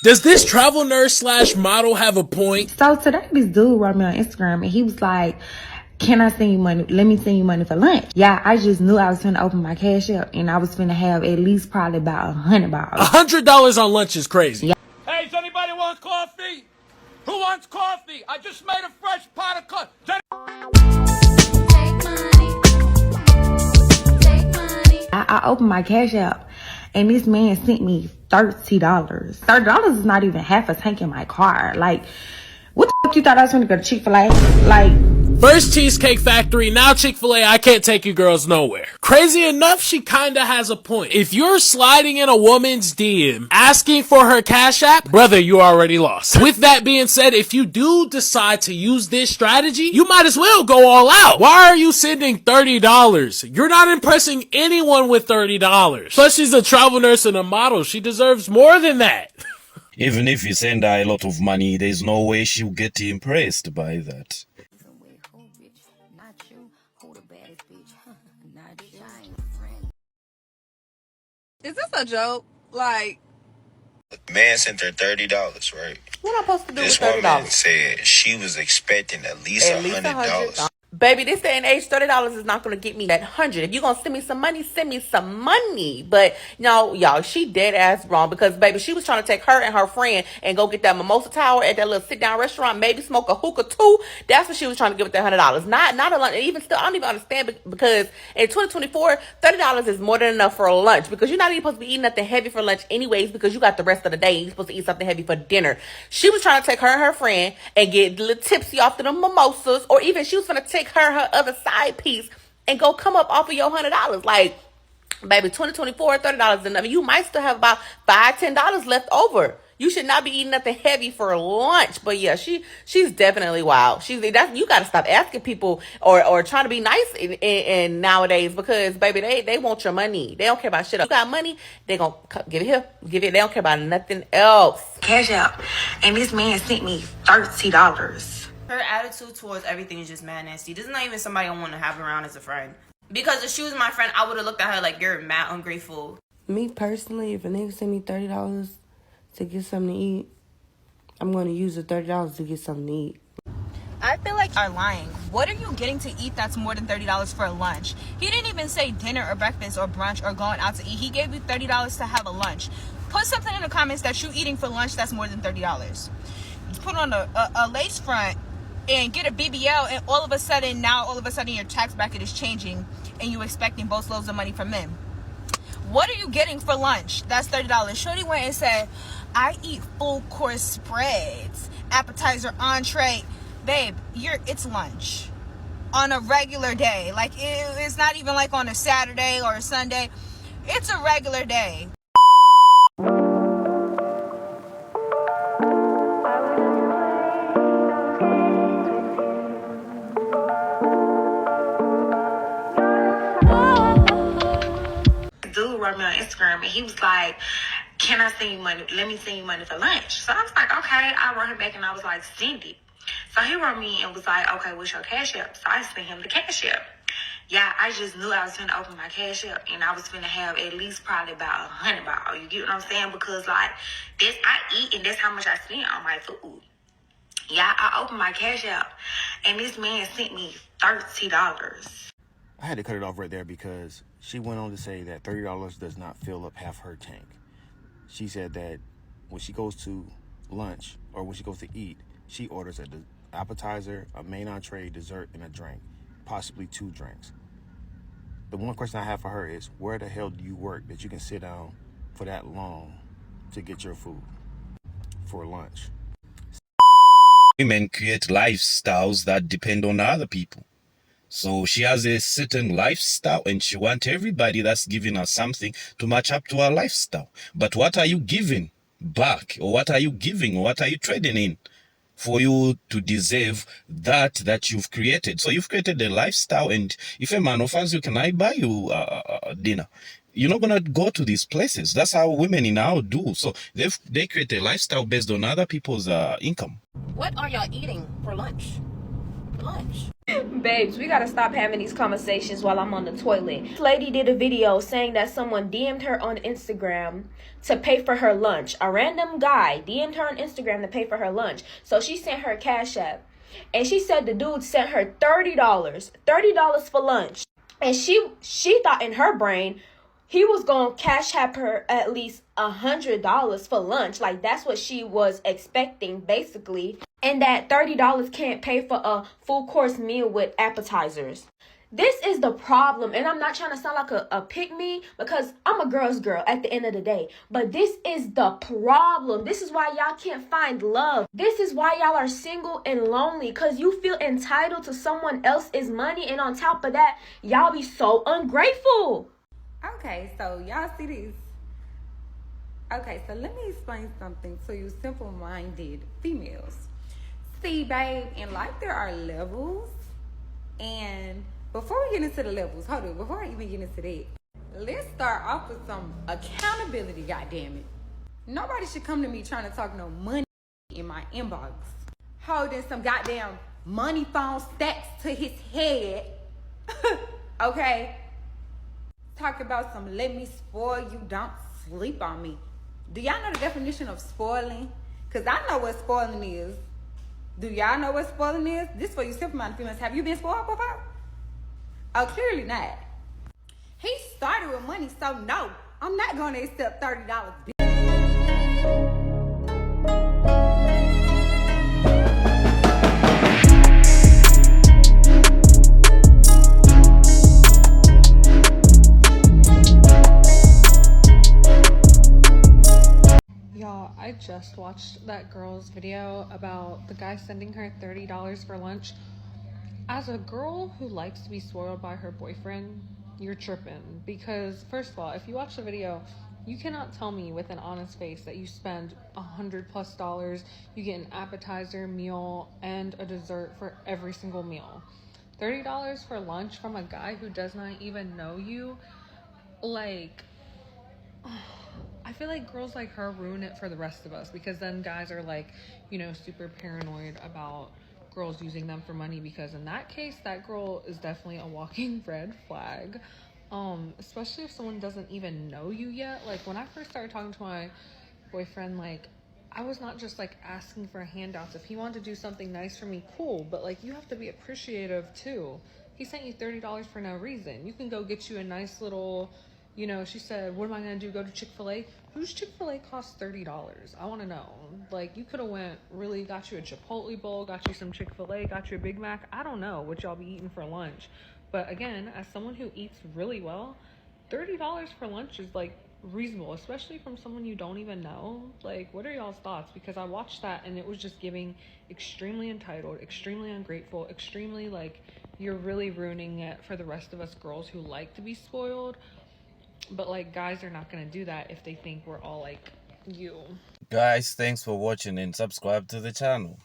Does this travel nurse slash model have a point? So today this dude wrote me on Instagram and he was like, can I send you money? Let me send you money for lunch. Yeah, I just knew I was finna open my Cash App and I was finna have at least probably about $100. $100 on lunch is crazy. Yeah. Hey, does anybody want coffee? Who wants coffee? I just made a fresh pot of coffee. I opened my Cash App and this man sent me $30. $30 is not even half a tank in my car. Like, what the fuck you thought I was gonna go to Chick-fil-A? Like, First Cheesecake Factory, now Chick-fil-A, I can't take you girls nowhere. Crazy enough, she kinda has a point. If you're sliding in a woman's DM, asking for her Cash App, brother, you already lost. With that being said, if you do decide to use this strategy, you might as well go all out. Why are you sending $30? You're not impressing anyone with $30. Plus, she's a travel nurse and a model. She deserves more than that. Even if you send her a lot of money, there's no way she'll get impressed by that. Is this a joke? Like, Man sent her $30, right? What am I supposed to do This with $30? woman said she was expecting at least $100. Baby, this day and age, $30 is not going to get me that 100. If you're going to send me some money, send me some money. But, no, y'all, she dead ass wrong because, baby, she was trying to take her and her friend and go get that mimosa tower at that little sit-down restaurant, maybe smoke a hookah, too. That's what she was trying to give with that $100. Not a lunch. Even still, I don't even understand because in 2024, $30 is more than enough for a lunch because you're not even supposed to be eating nothing heavy for lunch anyways because you got the rest of the day. You're supposed to eat something heavy for dinner. She was trying to take her and her friend and get a little tipsy off to the mimosas, or even she was going to take her other side piece and go come up off of your $100. Like, baby, 2024, $30 is enough. You might still have about $5-10 left over. You should not be eating nothing heavy for lunch. But yeah, she's definitely wild. You got to stop asking people or trying to be nice in nowadays because, baby, they want your money. They don't care about shit. You got money, they gonna give it here, give it. They don't care about nothing else. Cash App, and this man sent me $30. Her attitude towards everything is just mad nasty. This is not even somebody I want to have around as a friend. Because if she was my friend, I would have looked at her like, you're mad ungrateful. Me personally, if a nigga send me $30 to get something to eat, I'm going to use the $30 to get something to eat. I feel like are lying. What are you getting to eat that's more than $30 for a lunch? He didn't even say dinner or breakfast or brunch or going out to eat. He gave you $30 to have a lunch. Put something in the comments that you eating for lunch that's more than $30. Put on a lace front and get a BBL, and all of a sudden your tax bracket is changing and you expecting both loads of money from them. What are you getting for lunch? That's $30. Shorty went and said, I eat full course spreads, appetizer, entree. Babe, it's lunch on a regular day. Like, it's not even like on a Saturday or a Sunday. It's a regular day. Dude wrote me on Instagram and he was like, can I send you money? Let me send you money for lunch. So I was like, okay. I wrote him back and I was like, send it. So he wrote me and was like, okay, what's your Cash App? So I sent him the Cash App. Yeah, I just knew I was going to open my Cash App and I was going to have at least probably about $100. You get what I'm saying? Because like this, I eat and that's how much I spend on my food. Yeah, I opened my Cash App and this man sent me $30. I had to cut it off right there because she went on to say that $30 does not fill up half her tank. She said that when she goes to lunch or when she goes to eat, she orders an appetizer, a main entree, dessert, and a drink, possibly 2 drinks. The one question I have for her is, where the hell do you work that you can sit down for that long to get your food for lunch? Women create lifestyles that depend on other people. So she has a certain lifestyle and she wants everybody that's giving her something to match up to her lifestyle. But what are you giving back? Or what are you giving? Or what are you trading in for you to deserve that you've created? So you've created a lifestyle, and if a man offers you, can I buy you dinner? You're not going to go to these places. That's how women now do. So they create a lifestyle based on other people's income. What are y'all eating for lunch? Babes, we gotta stop having these conversations while I'm on the toilet. This lady did a video saying that someone DM'd her on Instagram to pay for her lunch. A random guy DM'd her on Instagram to pay for her lunch. So she sent her Cash App. And she said the dude sent her $30 for lunch. And she thought in her brain he was gonna Cash App her at least $100 for lunch. Like, that's what she was expecting, basically. And that $30 can't pay for a full course meal with appetizers. This is the problem. And I'm not trying to sound like a pick-me, because I'm a girl's girl at the end of the day. But this is the problem. This is why y'all can't find love. This is why y'all are single and lonely, because you feel entitled to someone else's money. And on top of that, y'all be so ungrateful. Okay, so y'all see this. Okay, so let me explain something to you simple-minded females. See, babe, in life there are levels. And before we get into the levels, hold on, before I even get into that, let's start off with some accountability, goddammit. Nobody should come to me trying to talk no money in my inbox, holding some goddamn money phone stacks to his head. Okay? Talk about some let me spoil you, don't sleep on me. Do y'all know the definition of spoiling? Because I know what spoiling is. Do y'all know what spoiling is? This for you simple-minded females. Have you been spoiled before? Oh, clearly not. He started with money, so no, I'm not going to accept $30. I just watched that girl's video about the guy sending her $30 for lunch. As a girl who likes to be spoiled by her boyfriend, you're tripping. Because first of all, if you watch the video, you cannot tell me with an honest face that you spend $100+, you get an appetizer, meal, and a dessert for every single meal. $30 for lunch from a guy who does not even know you, like, I feel like girls like her ruin it for the rest of us, because then guys are like, you know, super paranoid about girls using them for money, because in that case, that girl is definitely a walking red flag. Especially if someone doesn't even know you yet. Like, when I first started talking to my boyfriend, like, I was not just like asking for handouts. If he wanted to do something nice for me, cool, but like, you have to be appreciative too. He sent you $30 for no reason. You can go get you a nice little, you know, she said, what am I going to do? Go to Chick-fil-A? Whose Chick-fil-A costs $30? I want to know. Like, you could have went, really got you a Chipotle bowl, got you some Chick-fil-A, got you a Big Mac. I don't know what y'all be eating for lunch. But again, as someone who eats really well, $30 for lunch is like reasonable, especially from someone you don't even know. Like, what are y'all's thoughts? Because I watched that and it was just giving extremely entitled, extremely ungrateful, extremely like, you're really ruining it for the rest of us girls who like to be spoiled. But like, guys are not going to do that if they think we're all like you. Guys, thanks for watching and subscribe to the channel.